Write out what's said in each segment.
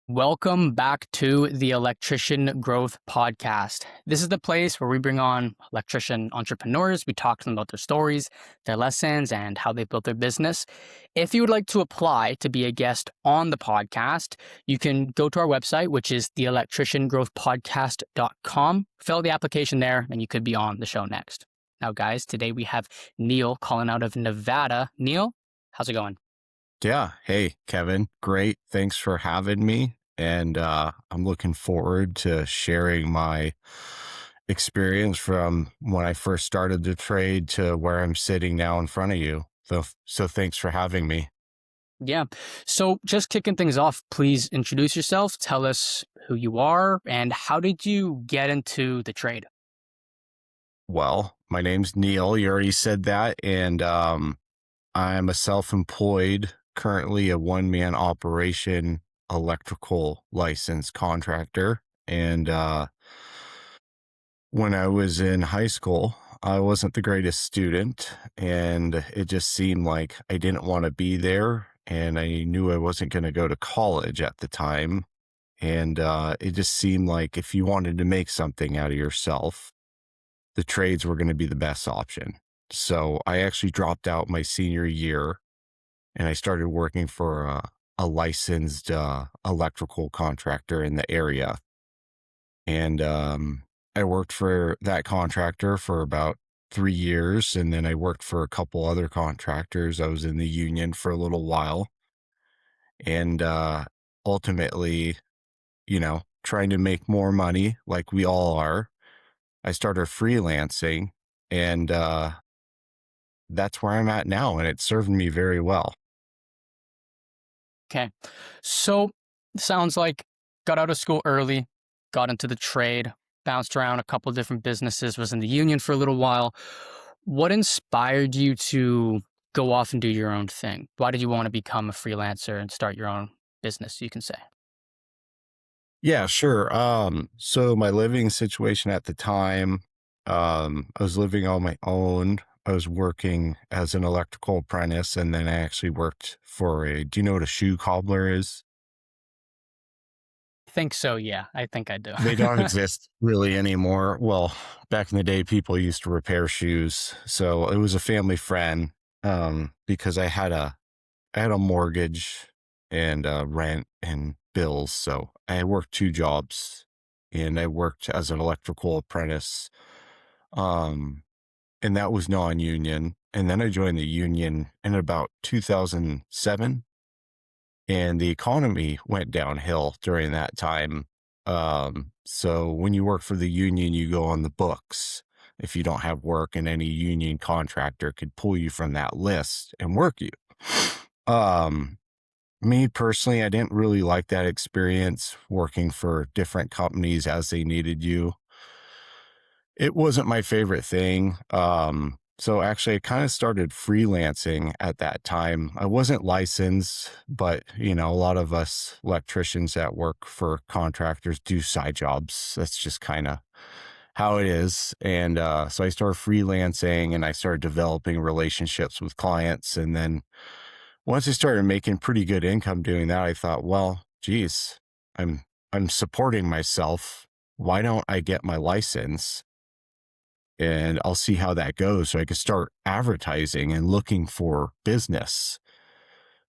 Welcome back to the Electrician Growth Podcast. This is the place where we bring on electrician entrepreneurs. We talk to them about their stories, their lessons, and how they built their business. If you would like to apply to be a guest on the podcast, you can go to our website, which is theelectriciangrowthpodcast.com. Fill out the application there, and you could be on the show next. Now, guys, today we have Neil calling out of Nevada. Neil, how's it going? Yeah. Hey, Kevin. Great. Thanks for having me. And I'm looking forward to sharing my experience from when I first started the trade to where I'm sitting now in front of you. So thanks for having me. Yeah. So just kicking things off, please introduce yourself. Tell us who you are and how did you get into the trade? Well, my name's Neil. You already said that. And I'm a self-employed, currently a one-man operation electrical license contractor. And when I was in high school, I wasn't the greatest student, and it just seemed like I didn't want to be there. And I knew I wasn't going to go to college at the time. And it just seemed like if you wanted to make something out of yourself, the trades were going to be the best option. So I actually dropped out my senior year and I started working for a licensed electrical contractor in the area. And I worked for that contractor for about 3 years. And then I worked for a couple other contractors. I was in the union for a little while. And ultimately, trying to make more money like we all are, I started freelancing. And that's where I'm at now. And it's served me very well. Okay. So sounds like got out of school early, got into the trade, bounced around a couple of different businesses, was in the union for a little while. What inspired you to go off and do your own thing? Why did you want to become a freelancer and start your own business, you can say? Yeah, sure. So my living situation at the time, I was living on my own. I was working as an electrical apprentice, and then I actually worked for do you know what a shoe cobbler is? I think so, yeah. I think I do. They don't exist really anymore. Well, back in the day, people used to repair shoes. So it was a family friend, because I had a mortgage and rent and bills. So I worked two jobs and I worked as an electrical apprentice. Um, and that was non-union. And then I joined the union in about 2007, and the economy went downhill during that time. So when you work for the union, you go on the books. If you don't have work, and any union contractor could pull you from that list and work you. Um, Me personally, I didn't really like that experience working for different companies as they needed you. It wasn't my favorite thing. So actually I kind of started freelancing at that time. I wasn't licensed, but a lot of us electricians that work for contractors do side jobs. That's just kind of how it is. And so I started freelancing and I started developing relationships with clients. And then once I started making pretty good income doing that, I thought, well, geez, I'm I'm supporting myself. Why don't I get my license and I'll see how that goes so I could start advertising and looking for business.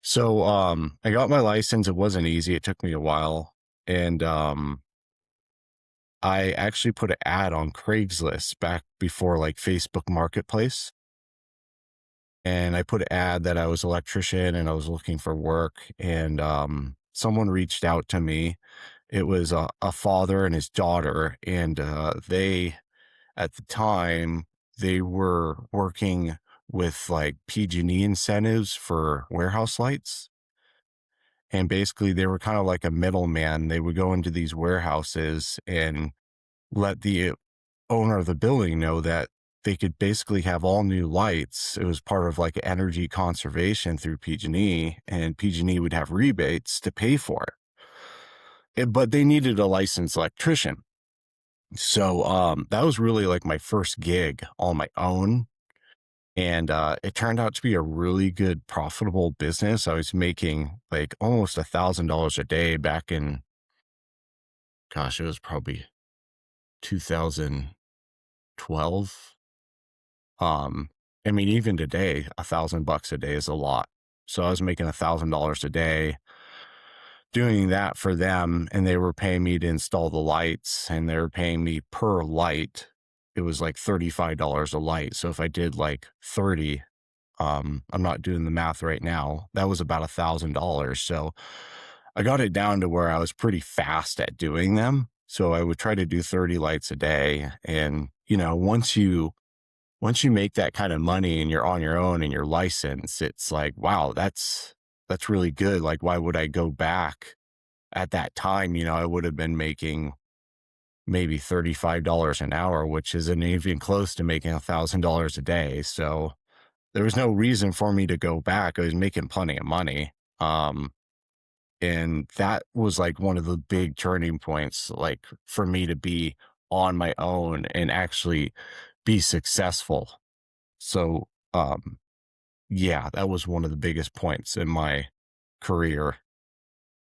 So I got my license. It wasn't easy. It took me a while. And I actually put an ad on Craigslist back before like Facebook Marketplace. And I put an ad that I was an electrician and I was looking for work. And someone reached out to me. It was a father and his daughter, and they at the time they were working with like PG&E incentives for warehouse lights. And basically they were kind of like a middleman. They would go into these warehouses and let the owner of the building know that they could basically have all new lights. It was part of like energy conservation through PG&E, and PG&E would have rebates to pay for but they needed a licensed electrician. So that was really like my first gig on my own. And it turned out to be a really good profitable business. I was making like almost $1,000 a day back in, gosh, it was probably 2012. Um, I mean, even today, $1,000 a day is a lot. So I was making $1,000 a day doing that for them, and they were paying me to install the lights, and they were paying me per light. It was like $35 a light. So if I did like 30, I'm not doing the math right now. That was about $1,000. So I got it down to where I was pretty fast at doing them. So I would try to do 30 lights a day. And, once you make that kind of money and you're on your own and you're licensed, it's like, wow, that's really good. Like, why would I go back at that time? I would have been making maybe $35 an hour, which isn't even close to making $1,000 a day. So there was no reason for me to go back. I was making plenty of money. Um, and that was like one of the big turning points, like for me to be on my own and actually be successful. So, yeah, that was one of the biggest points in my career.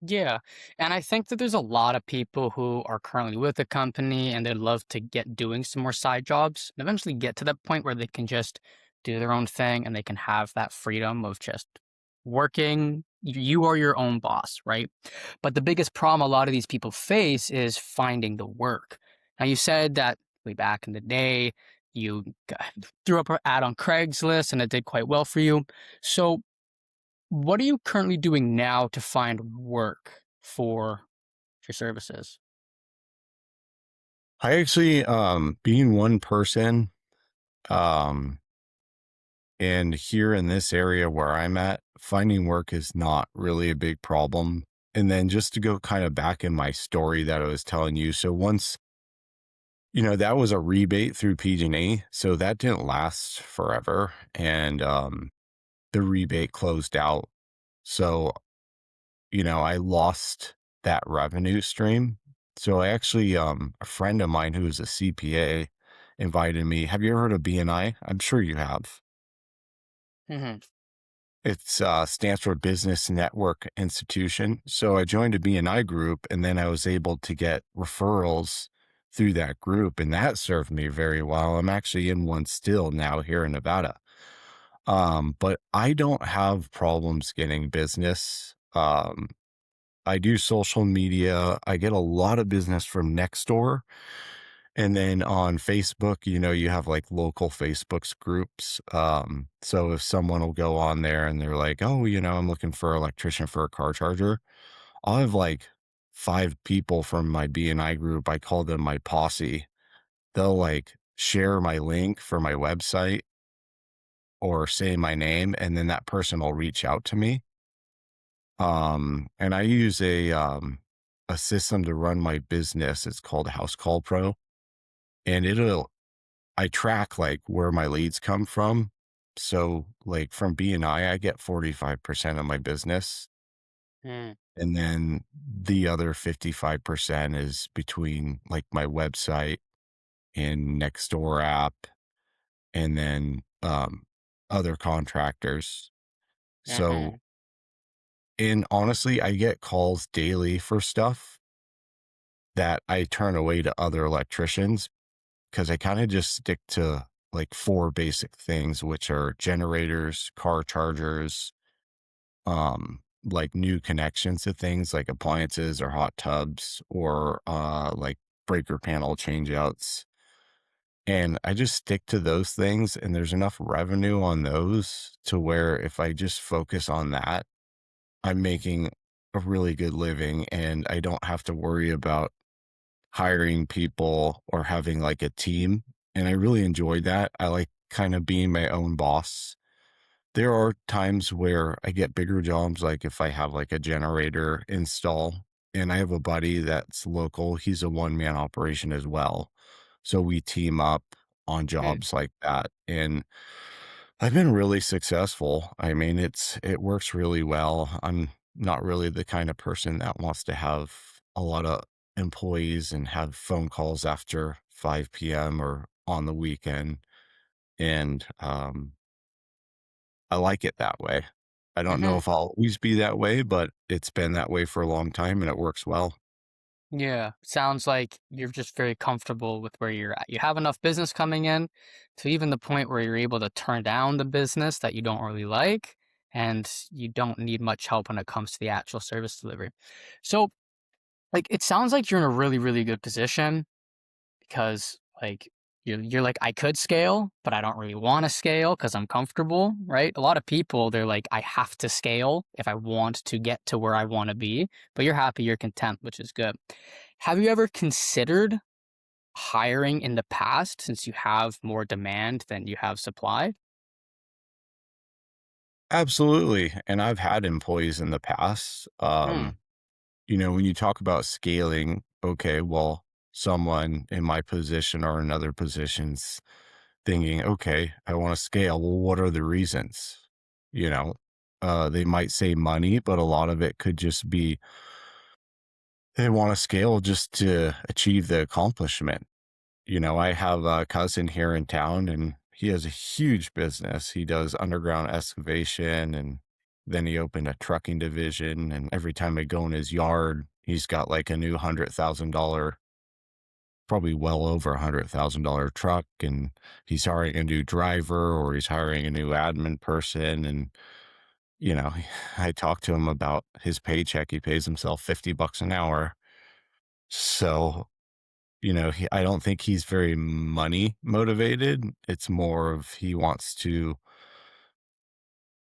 Yeah. And I think that there's a lot of people who are currently with the company and they'd love to get doing some more side jobs and eventually get to that point where they can just do their own thing and they can have that freedom of just working. You are your own boss, right? But the biggest problem a lot of these people face is finding the work. Now, you said that way back in the day, you threw up an ad on Craigslist and it did quite well for you. So, what are you currently doing now to find work for your services? I actually, being one person, um, and here in this area where I'm at, finding work is not really a big problem. And then just to go kind of back in my story that I was telling you. So once, that was a rebate through PG&E. So that didn't last forever. And the rebate closed out. So, I lost that revenue stream. So I actually, a friend of mine who is a CPA invited me. Have you ever heard of BNI? I'm sure you have. Mhm, It's stands for Business Network Institution. So I joined a BNI group, and then I was able to get referrals through that group, and that served me very well. I'm actually in one still now here in Nevada. But I don't have problems getting business. I do social media. I get a lot of business from Nextdoor. And then on Facebook, you have like local Facebook's groups. So if someone will go on there and they're like, oh, I'm looking for an electrician for a car charger, I'll have like 5 people from my BNI group. I call them my posse. They'll like share my link for my website or say my name, and then that person will reach out to me. And I use a system to run my business. It's called House Call Pro, and I track like where my leads come from. So like from BNI, I get 45% of my business. mm, And then the other 55% is between like my website and Nextdoor app and then other contractors. So, mhm, and honestly, I get calls daily for stuff that I turn away to other electricians because I kind of just stick to like 4 basic things, which are generators, car chargers, like new connections to things like appliances or hot tubs or like breaker panel changeouts. And I just stick to those things, and there's enough revenue on those to where if I just focus on that, I'm making a really good living and I don't have to worry about hiring people or having like a team. And I really enjoyed that. I like kind of being my own boss. There are times where I get bigger jobs, like if I have like a generator install, and I have a buddy that's local. He's a one-man operation as well. So we team up on mm. jobs like that. And I've been really successful. I mean, it works really well. I'm not really the kind of person that wants to have a lot of employees and have phone calls after 5 p.m. or on the weekend. And I like it that way. I don't know Mhm. if I'll always be that way, but it's been that way for a long time and it works well. Yeah, sounds like you're just very comfortable with where you're at. You have enough business coming in to even the point where you're able to turn down the business that you don't really like, and you don't need much help when it comes to the actual service delivery. So, like, it sounds like you're in a really, really good position because, like, you're like, I could scale, but I don't really want to scale because I'm comfortable, right? A lot of people, they're like, I have to scale if I want to get to where I want to be, but you're happy, you're content, which is good. Have you ever considered hiring in the past since you have more demand than you have supply? Absolutely. And I've had employees in the past. Mm, When you talk about scaling, okay, well, someone in my position or in other positions thinking, okay, I want to scale. Well, what are the reasons? You know, they might say money, but a lot of it could just be they want to scale just to achieve the accomplishment. I have a cousin here in town and he has a huge business. He does underground excavation and then he opened a trucking division. And every time I go in his yard, he's got like a new $100,000, probably well over $100,000 truck. And he's hiring a new driver or he's hiring a new admin person. And, you know, I talked to him about his paycheck. He pays himself $50 an hour. So I don't think he's very money motivated. It's more of he wants to,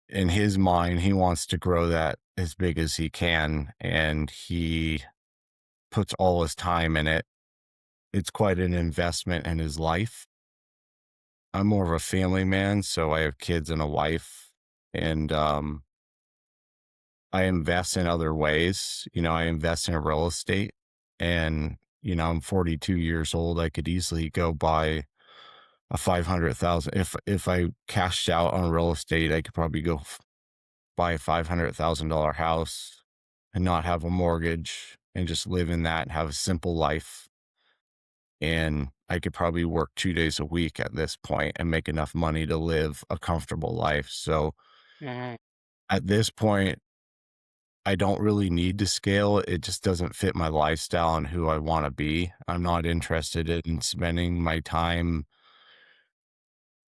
in his mind, he wants to grow that as big as he can. And he puts all his time in it. It's quite an investment in his life. I'm more of a family man. So I have kids and a wife. And I invest in other ways. I invest in real estate. And, I'm 42 years old. I could easily go buy a 500,000 if I cashed out on real estate, I could probably go buy a $500,000 house and not have a mortgage and just live in that and have a simple life. And I could probably work 2 days a week at this point and make enough money to live a comfortable life. So mhm, at this point, I don't really need to scale. It just doesn't fit my lifestyle and who I want to be. I'm not interested in spending my time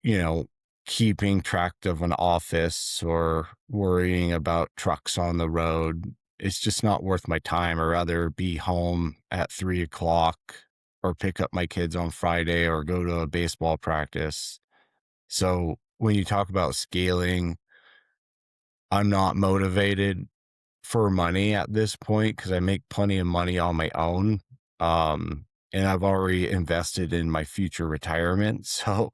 you know, keeping track of an office or worrying about trucks on the road. It's just not worth my time. I'd rather be home at 3 o'clock or pick up my kids on Friday or go to a baseball practice. So when you talk about scaling, I'm not motivated for money at this point because I make plenty of money on my own. And I've already invested in my future retirement. So,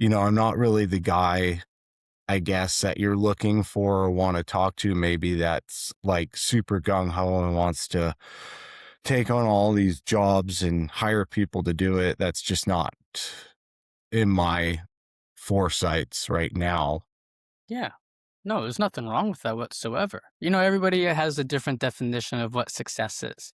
I'm not really the guy I guess, that you're looking for or want to talk to, maybe that's like super gung ho and wants to take on all these jobs and hire people to do it. That's just not in my foresights right now. yeah. No, there's nothing wrong with that whatsoever. Everybody has a different definition of what success is.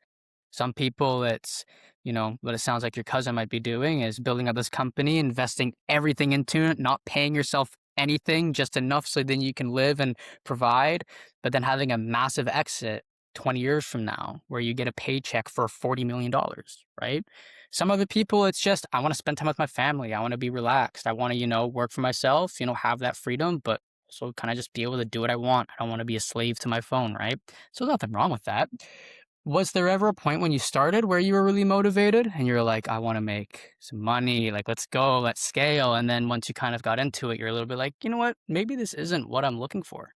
Some people, what it sounds like your cousin might be doing is building up this company, investing everything into it, not paying yourself anything, just enough so then you can live and provide, but then having a massive exit 20 years from now where you get a paycheck for $40 million, right? Some other people, it's just, I want to spend time with my family. I want to be relaxed. I want to, work for myself, have that freedom, but also kind of just be able to do what I want. I don't want to be a slave to my phone, right? So there's nothing wrong with that. Was there ever a point when you started where you were really motivated and you're like, I want to make some money, like let's go, let's scale. And then once you kind of got into it, you're a little bit like, you know what, maybe this isn't what I'm looking for.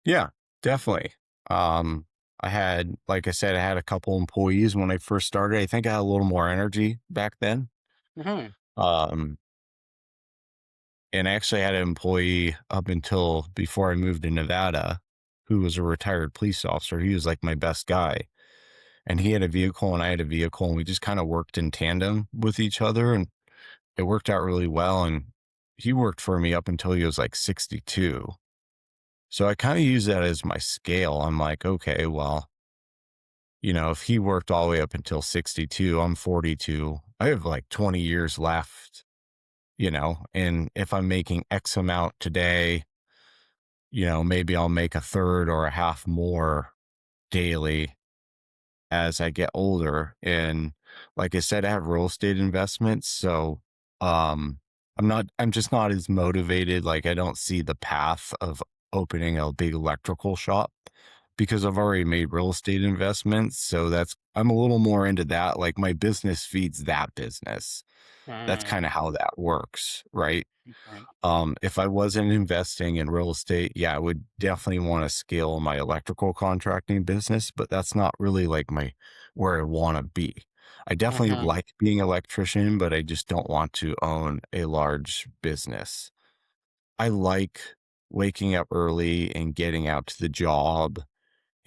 Yeah, definitely. Um, like I said, I had a couple employees when I first started. I think I had a little more energy back then. Hmm. Um, and I actually had an employee up until before I moved to Nevada who was a retired police officer. He was like my best guy. And he had a vehicle and I had a vehicle, and we just kind of worked in tandem with each other. And it worked out really well. And he worked for me up until he was like 62. So I kind of use that as my scale. I'm like, okay, well, if he worked all the way up until 62, I'm 42. I have like 20 years left, and if I'm making X amount today, maybe I'll make a third or a half more daily as I get older. And like I said, I have real estate investments. So I'm just not as motivated. Like I don't see the path of opening a big electrical shop because I've already made real estate investments. So I'm a little more into that. Like my business feeds that business. That's kind Mm, of how that works, right? mhm, If I wasn't investing in real estate, yeah, I would definitely want to scale my electrical contracting business, but that's not really like where I want to be. I definitely mhm, like being an electrician, but I just don't want to own a large business. I like waking up early and getting out to the job,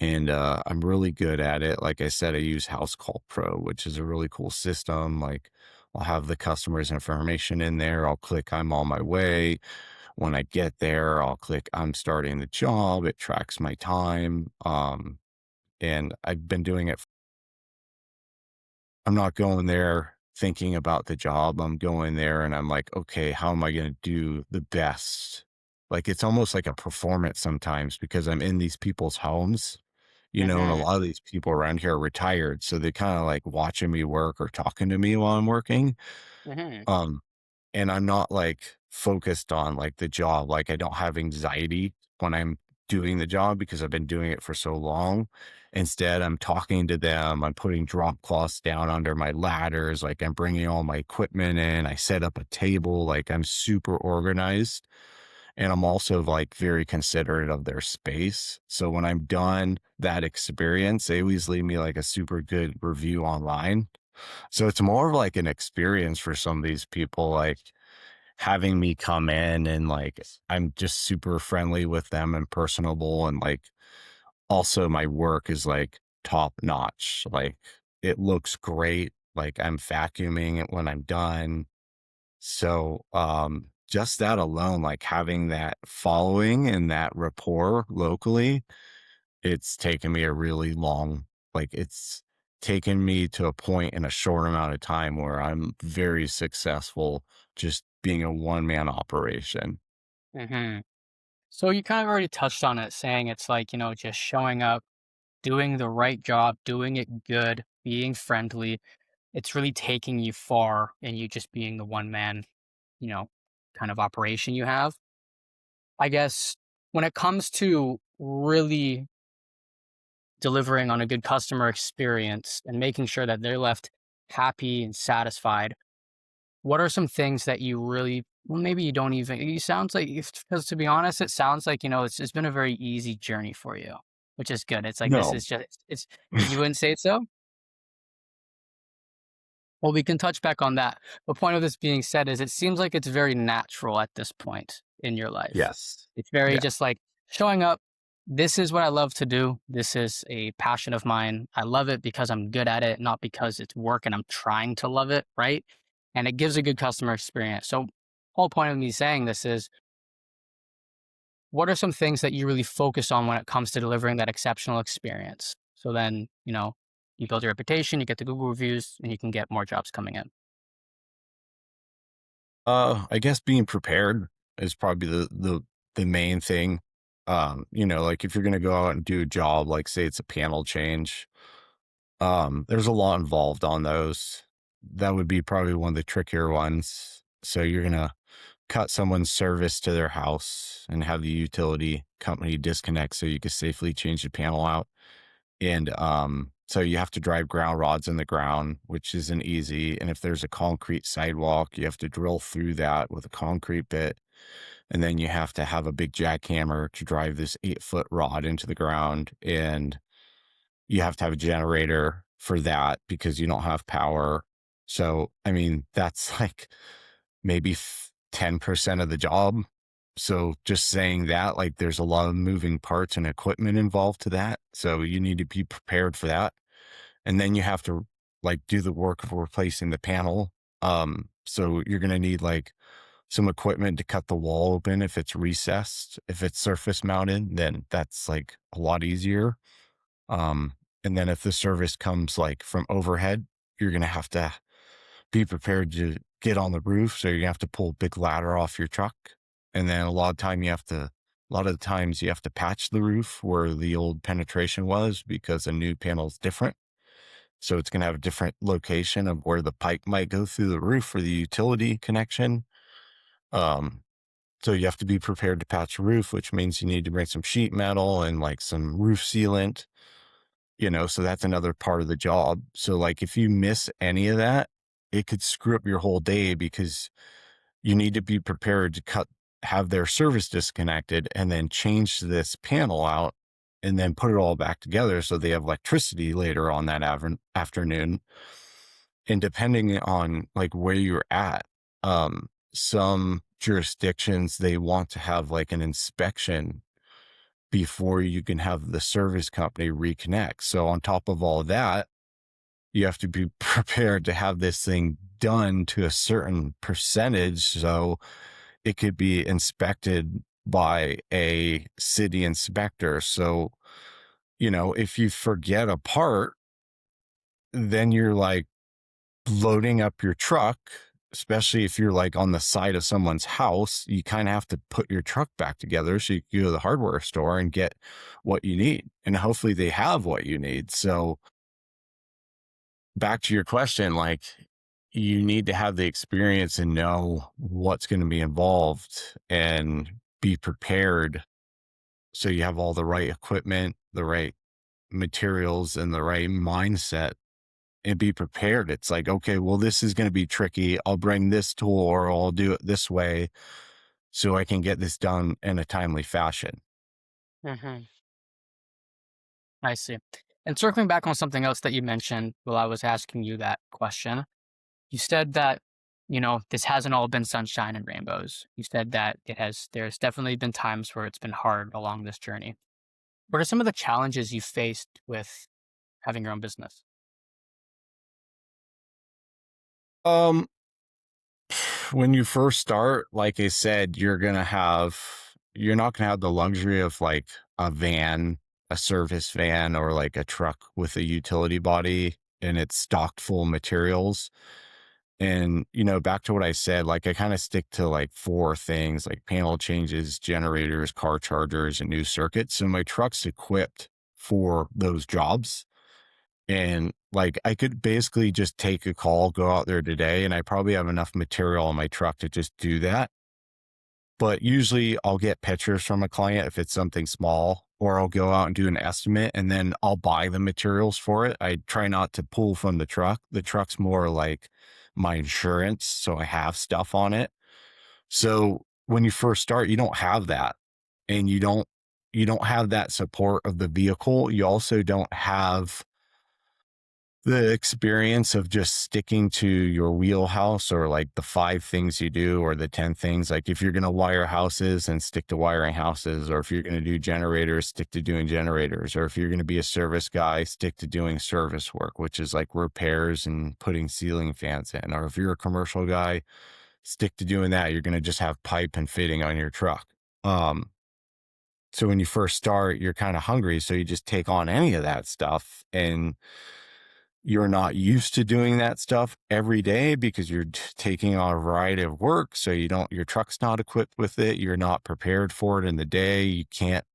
and I'm really good at it. Like I said, I use House Call Pro, which is a really cool system. Like I'll have the customer's information in there. I'll click I'm on my way. When I get there, I'll click I'm starting the job. It tracks my time. And I've been doing it. I'm not going there thinking about the job. I'm going there and I'm like, okay, how am I going to do the best? Like it's almost like a performance sometimes because I'm in these people's homes, and a mhm, lot of these people around here are retired. So they kind of like watching me work or talking to me while I'm working. mhm, Um, and I'm not like focused on like the job. Like I don't have anxiety when I'm doing the job because I've been doing it for so long. Instead, I'm talking to them. I'm putting drop cloths down under my ladders. Like I'm bringing all my equipment in. I set up a table. Like I'm super organized. And I'm also like very considerate of their space. So when I'm done that experience, they always leave me like a super good review online. So it's more of like an experience for some of these people, like having me come in and like I'm just super friendly with them and personable. And like also my work is like top notch. Like it looks great. Like I'm vacuuming it when I'm done. So just that alone, like having that following and that rapport locally, it's taken me a really long it's taken me to a point in a short amount of time where I'm very successful just being a one-man operation. mhm. So you kind of already touched on it, saying it's like, just showing up, doing the right job, doing it good, being friendly. It's really taking you far and you just being the one man, you know, kind of operation you have. I guess when it comes to really delivering on a good customer experience and making sure that they're left happy and satisfied, what are some things that you really, well, maybe you don't even, it sounds like, because to be honest, it sounds like, it's been a very easy journey for you, which is good. It's like, this No. is just, you wouldn't say it so? Well, we can touch back on that. The point of this being said is it seems like it's very natural at this point in your life. Yes. It's very Yeah. just like showing up. This is what I love to do. This is a passion of mine. I love it because I'm good at it, not because it's work and I'm trying to love it, right? And it gives a good customer experience. So, whole point of me saying this is what are some things that you really focus on when it comes to delivering that exceptional experience? So then, you build your reputation, you get the Google reviews, and you can get more jobs coming in. I guess being prepared is probably the main thing. Like if you're gonna go out and do a job, like say it's a panel change, there's a lot involved on those. That would be probably one of the trickier ones. So you're gonna cut someone's service to their house and have the utility company disconnect so you can safely change the panel out. And so you have to drive ground rods in the ground, which isn't easy. And if there's a concrete sidewalk, you have to drill through that with a concrete bit. And then you have to have a big jackhammer to drive this 8-foot rod into the ground. And you have to have a generator for that because you don't have power. So, I mean, that's like maybe 10% of the job. So just saying that, like there's a lot of moving parts and equipment involved to that. So you need to be prepared for that. And then you have to like do the work of replacing the panel. So you're going to need like some equipment to cut the wall open if it's recessed. If it's surface mounted, then that's like a lot easier. Um, and then if the service comes like from overhead, you're going to have to be prepared to get on the roof. So you have to pull a big ladder off your truck. And then a lot of time you have to A lot of the times you have to patch the roof where the old penetration was because a new panel is different. So it's going to have a different location of where the pipe might go through the roof for the utility connection. Um, so you have to be prepared to patch a roof, which means you need to bring some sheet metal and like some roof sealant, so that's another part of the job. So like if you miss any of that, it could screw up your whole day because you need to be prepared to have their service disconnected and then change this panel out and then put it all back together so they have electricity later on that afternoon. And depending on like where you're at, some jurisdictions, they want to have like an inspection before you can have the service company reconnect. So on top of all of that, you have to be prepared to have this thing done to a certain percentage. So it could be inspected by a city inspector. So, if you forget a part, then you're like loading up your truck, especially if you're like on the side of someone's house, you kind of have to put your truck back together so you can go to the hardware store and get what you need. And hopefully they have what you need. So back to your question, like you need to have the experience and know what's going to be involved and be prepared so you have all the right equipment, the right materials, and the right mindset and be prepared. It's like, okay, well, this is going to be tricky. I'll bring this tool or I'll do it this way so I can get this done in a timely fashion. Hmm. I see. And circling back on something else that you mentioned while I was asking you that question, you said that, this hasn't all been sunshine and rainbows. You said that there's definitely been times where it's been hard along this journey. What are some of the challenges you faced with having your own business? Um, when you first start, like I said, you're not going to have the luxury of like a van, a service van, or like a truck with a utility body and it's stocked full of materials. And, back to what I said, like I kind of stick to like four things like panel changes, generators, car chargers, and new circuits. So my truck's equipped for those jobs. And like I could basically just take a call, go out there today, and I probably have enough material on my truck to just do that. But usually I'll get pictures from a client if it's something small, or I'll go out and do an estimate and then I'll buy the materials for it. I try not to pull from the truck. The truck's more like my insurance. So I have stuff on it. So when you first start, you don't have that. And you don't have that support of the vehicle. You also don't have the experience of just sticking to your wheelhouse or like the 5 things you do or the 10 things. Like if you're going to wire houses and stick to wiring houses, or if you're going to do generators, stick to doing generators, or if you're going to be a service guy, stick to doing service work, which is like repairs and putting ceiling fans in. Or if you're a commercial guy, stick to doing that. You're going to just have pipe and fitting on your truck. So when you first start, you're kind of hungry. So you just take on any of that stuff, and you're not used to doing that stuff every day because you're taking on a variety of work. So your truck's not equipped with it. You're not prepared for it in the day. You can't,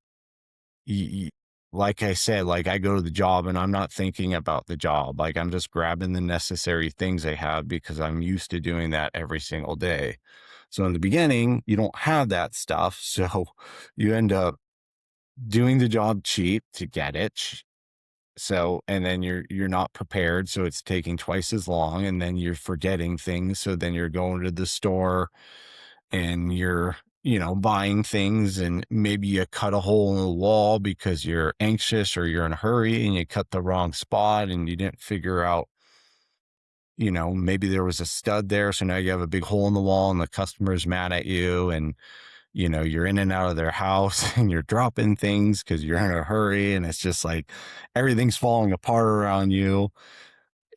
you, like I said, like I go to the job and I'm not thinking about the job. Like I'm just grabbing the necessary things I have because I'm used to doing that every single day. So in the beginning, you don't have that stuff. So you end up doing the job cheap to get it. So, and then you're not prepared, so it's taking twice as long, and then you're forgetting things. So then you're going to the store and you're, buying things, and maybe you cut a hole in the wall because you're anxious or you're in a hurry and you cut the wrong spot and you didn't figure out, maybe there was a stud there. So now you have a big hole in the wall and the customer's mad at you, and you're in and out of their house and you're dropping things because you're in a hurry, and it's just like everything's falling apart around you.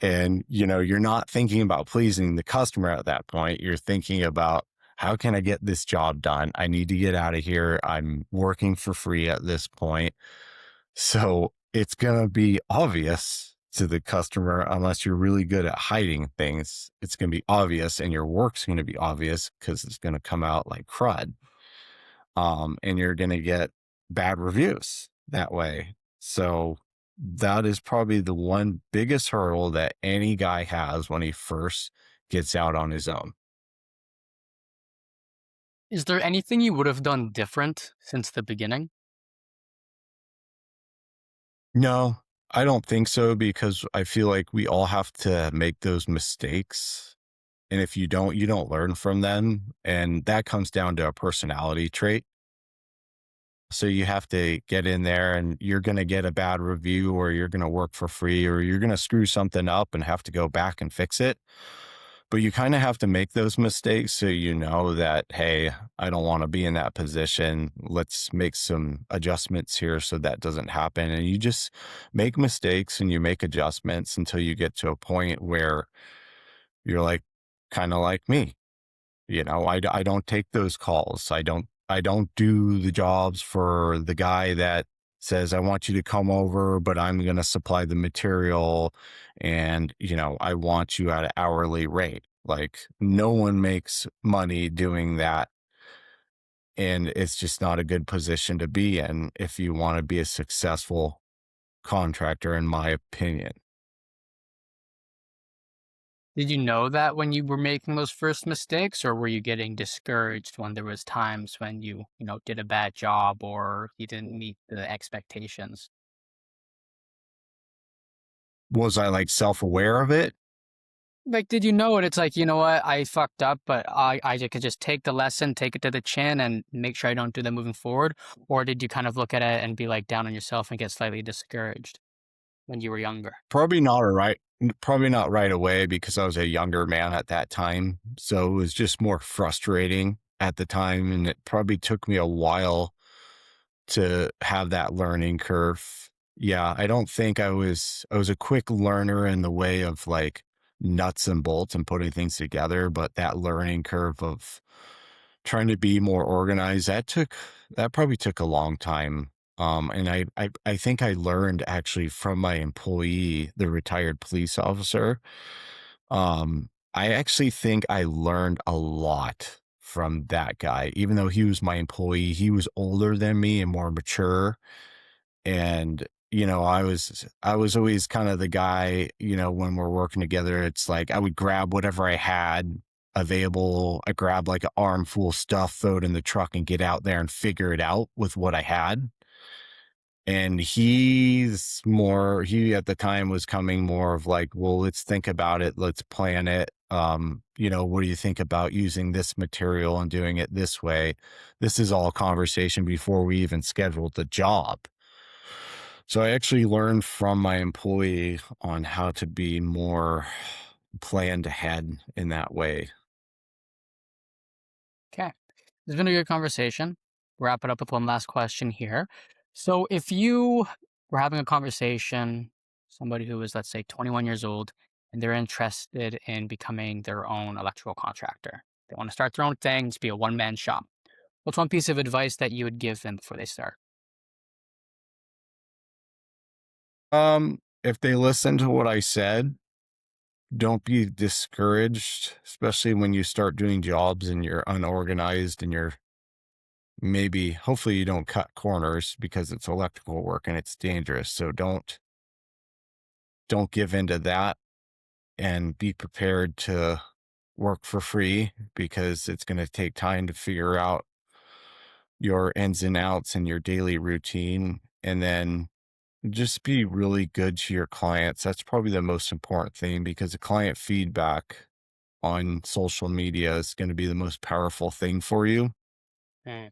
And, you're not thinking about pleasing the customer at that point. You're thinking about, how can I get this job done? I need to get out of here. I'm working for free at this point. So it's going to be obvious to the customer, unless you're really good at hiding things. It's going to be obvious, and your work's going to be obvious because it's going to come out like crud. and you're going to get bad reviews that way. So that is probably the one biggest hurdle that any guy has when he first gets out on his own. Is there anything you would have done different since the beginning? No, I don't think so because I feel like we all have to make those mistakes. And if you don't, you don't learn from them. And that comes down to a personality trait. So you have to get in there and you're going to get a bad review or you're going to work for free or you're going to screw something up and have to go back and fix it. But you kind of have to make those mistakes so you know that, hey, I don't want to be in that position. Let's make some adjustments here so that doesn't happen. And you just make mistakes and you make adjustments until you get to a point where you're like, kind of like me. I don't take those calls. I don't do the jobs for the guy that says, I want you to come over, but I'm going to supply the material. And, I want you at an hourly rate. Like no one makes money doing that. And it's just not a good position to be in if you want to be a successful contractor, in my opinion. Did you know that when you were making those first mistakes, or were you getting discouraged when there was times when you did a bad job or you didn't meet the expectations? Was I like self aware of it? Like, did you know it? It's like, you know what, I fucked up, but I could just take the lesson, take it to the chin, and make sure I don't do that moving forward. Or did you kind of look at it and be like down on yourself and get slightly discouraged when you were younger? Probably not right away because I was a younger man at that time. So it was just more frustrating at the time. And it probably took me a while to have that learning curve. Yeah, I don't think I was a quick learner in the way of like nuts and bolts and putting things together, but that learning curve of trying to be more organized, that probably took a long time. And I think I learned actually from my employee, the retired police officer. I actually think I learned a lot from that guy, even though he was my employee. He was older than me and more mature. And, I was always kind of the guy, when we're working together, it's like I would grab whatever I had available. I grab like an armful of stuff, throw it in the truck and get out there and figure it out with what I had. And he at the time was coming more of like, well, let's think about it. Let's plan it. What do you think about using this material and doing it this way? This is all conversation before we even scheduled the job. So I actually learned from my employee on how to be more planned ahead in that way. Okay. It's been a good conversation. Wrap it up with one last question here. So, if you were having a conversation, somebody who is, let's say, 21 years old, and they're interested in becoming their own electrical contractor, they want to start their own thing, to be a one man shop. What's one piece of advice that you would give them before they start? If they listen to what I said, don't be discouraged, especially when you start doing jobs and you're unorganized and you're hopefully you don't cut corners because it's electrical work and it's dangerous. So don't give into that and be prepared to work for free because it's going to take time to figure out your ins and outs and your daily routine. And then just be really good to your clients. That's probably the most important thing because the client feedback on social media is going to be the most powerful thing for you. Mm.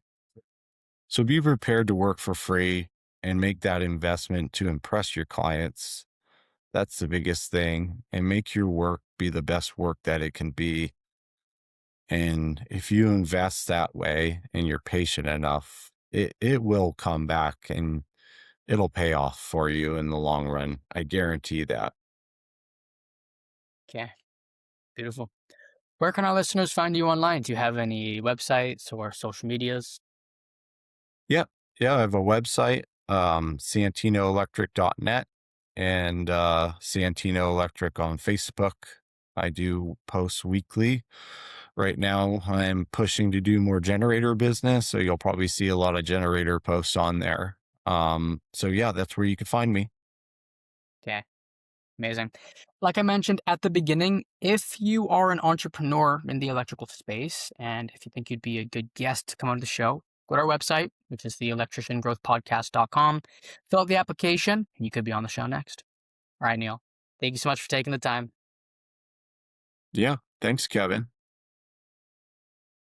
So be prepared to work for free and make that investment to impress your clients. That's the biggest thing. And make your work be the best work that it can be. And if you invest that way and you're patient enough, it will come back and it'll pay off for you in the long run. I guarantee that. Okay. Beautiful. Where can our listeners find you online? Do you have any websites or social medias? Yep. Yeah, I have a website, santinoelectric.net and Santino Electric on Facebook. I do post weekly. Right now, I'm pushing to do more generator business, so you'll probably see a lot of generator posts on there. So yeah, that's where you can find me. Okay, amazing. Like I mentioned at the beginning, if you are an entrepreneur in the electrical space and if you think you'd be a good guest to come on the show, go to our website, which is theelectriciangrowthpodcast.com, fill out the application, and you could be on the show next. All right, Neil. Thank you so much for taking the time. Yeah, thanks, Kevin.